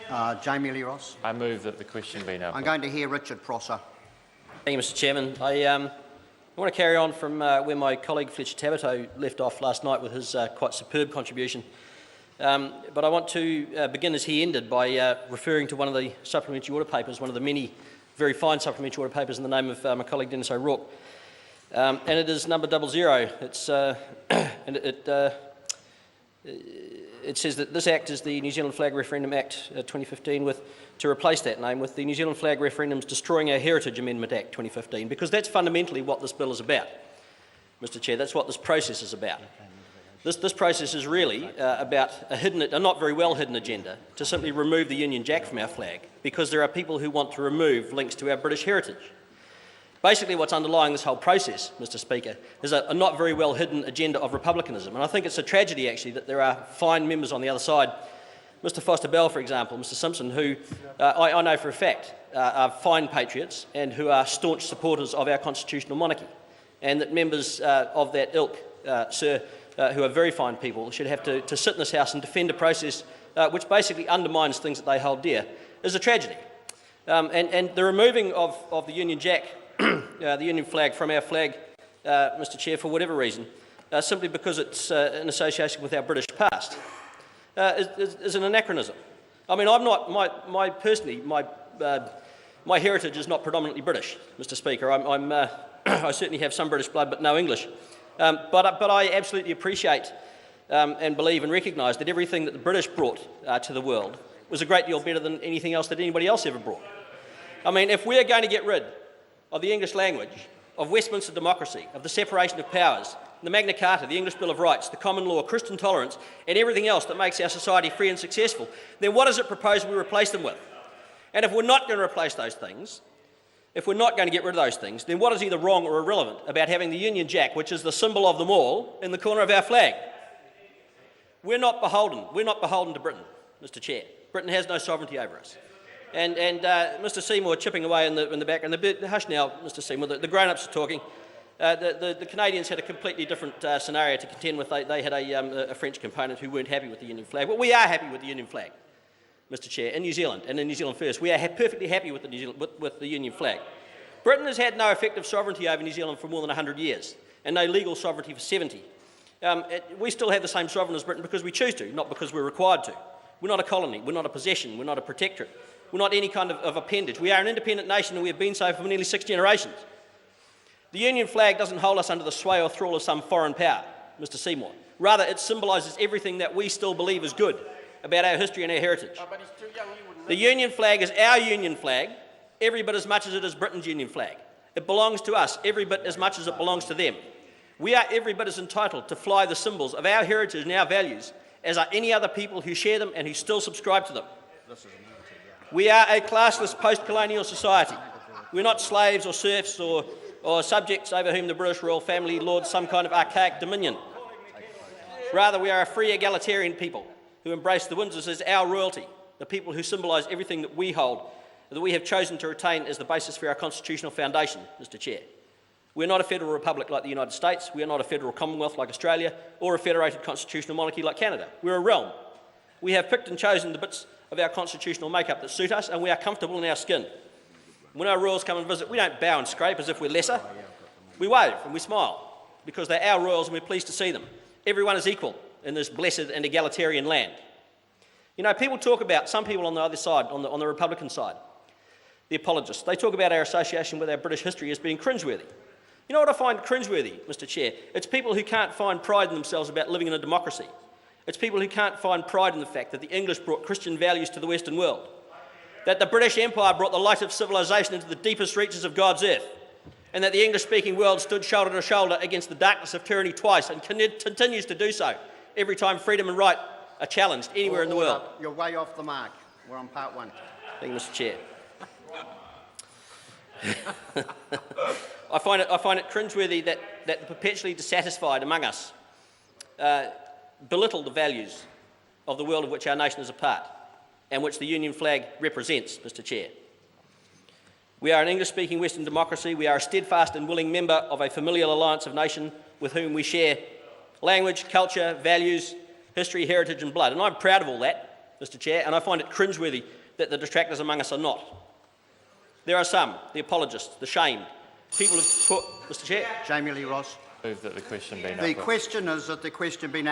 Jami-Lee Ross. I move that the question be now. I'm going to hear Richard Prosser. Thank you, Mr Chairman. I want to carry on from where my colleague Fletcher Tabato left off last night with his quite superb contribution. But I want to begin as he ended by referring to one of the supplementary order papers, one of the many very fine supplementary order papers in the name of my colleague Dennis O'Rourke. And it is number 00. It says that this Act is the New Zealand Flag Referendum Act 2015 to replace that name with the New Zealand Flag Referendums Destroying Our Heritage Amendment Act 2015, because that's fundamentally what this bill is about, Mr Chair. That's what this process is about. This process is really about a not very well hidden agenda to simply remove the Union Jack from our flag, because there are people who want to remove links to our British heritage. Basically, what's underlying this whole process, Mr Speaker, is a not very well hidden agenda of republicanism. And I think it's a tragedy, actually, that there are fine members on the other side, Mr Foster Bell, for example, Mr Simpson, who I know for a fact are fine patriots and who are staunch supporters of our constitutional monarchy, and that members of that ilk, sir, who are very fine people, should have to sit in this House and defend a process which basically undermines things that they hold dear, is a tragedy. And the removing of the Union Jack, the Union flag, from our flag, Mr Chair, for whatever reason, simply because it's in association with our British past, is an anachronism. I mean, I'm not, my heritage is not predominantly British, Mr Speaker. I certainly have some British blood, but no English. But I absolutely appreciate and believe and recognise that everything that the British brought to the world was a great deal better than anything else that anybody else ever brought. I mean, if we're going to get rid of the English language, of Westminster democracy, of the separation of powers, the Magna Carta, the English Bill of Rights, the common law, Christian tolerance, and everything else that makes our society free and successful, then what does it propose we replace them with? And if we're not going to replace those things, if we're not going to get rid of those things, then what is either wrong or irrelevant about having the Union Jack, which is the symbol of them all, in the corner of our flag? We're not beholden to Britain, Mr Chair. Britain has no sovereignty over us. And Mr Seymour chipping away in the background. Hush now, Mr Seymour, the grown-ups are talking. The Canadians had a completely different scenario to contend with. They had a French component who weren't happy with the Union flag. Well, we are happy with the Union flag, Mr Chair, in New Zealand, and in New Zealand First. We are perfectly happy with the Union flag. Britain has had no effective sovereignty over New Zealand for more than 100 years, and no legal sovereignty for 70. We still have the same sovereign as Britain because we choose to, not because we're required to. We're not a colony, we're not a possession, we're not a protectorate, we're not any kind of appendage. We are an independent nation, and we have been so for nearly 6 generations. The Union flag doesn't hold us under the sway or thrall of some foreign power, Mr Seymour. Rather, it symbolises everything that we still believe is good about our history and our heritage. The Union flag is our Union flag every bit as much as it is Britain's Union flag. It belongs to us every bit as much as it belongs to them. We are every bit as entitled to fly the symbols of our heritage and our values as are any other people who share them and who still subscribe to them. We are a classless post-colonial society. We're not slaves or serfs or subjects over whom the British royal family lords some kind of archaic dominion. Rather, we are a free egalitarian people who embrace the Windsors as our royalty, the people who symbolise everything that we hold, that we have chosen to retain as the basis for our constitutional foundation, Mr Chair. We're not a federal republic like the United States, we are not a federal commonwealth like Australia, or a federated constitutional monarchy like Canada. We're a realm. We have picked and chosen the bits of our constitutional makeup that suit us, and we are comfortable in our skin. When our royals come and visit, we don't bow and scrape as if we're lesser. We wave and we smile, because they're our royals and we're pleased to see them. Everyone is equal in this blessed and egalitarian land. You know, people talk about, some people on the other side, on the Republican side, the apologists, they talk about our association with our British history as being cringeworthy. You know what I find cringeworthy, Mr Chair? It's people who can't find pride in themselves about living in a democracy. It's people who can't find pride in the fact that the English brought Christian values to the Western world, that the British Empire brought the light of civilization into the deepest reaches of God's earth, and that the English-speaking world stood shoulder to shoulder against the darkness of tyranny twice and continues to do so every time freedom and right are challenged anywhere in the world. You're way off the mark. We're on part one. Thank you, Mr Chair. I find it cringeworthy that the perpetually dissatisfied among us belittle the values of the world of which our nation is a part and which the Union flag represents, Mr Chair. We are an English-speaking Western democracy. We are a steadfast and willing member of a familial alliance of nations with whom we share language, culture, values, history, heritage and blood. And I'm proud of all that. Mr Chair, and I find it cringeworthy that the detractors among us are not. There are some, the apologists, the shamed. People have put... Mr Chair? Jami-Lee Ross. Move that the question be now The put. question is that the question be now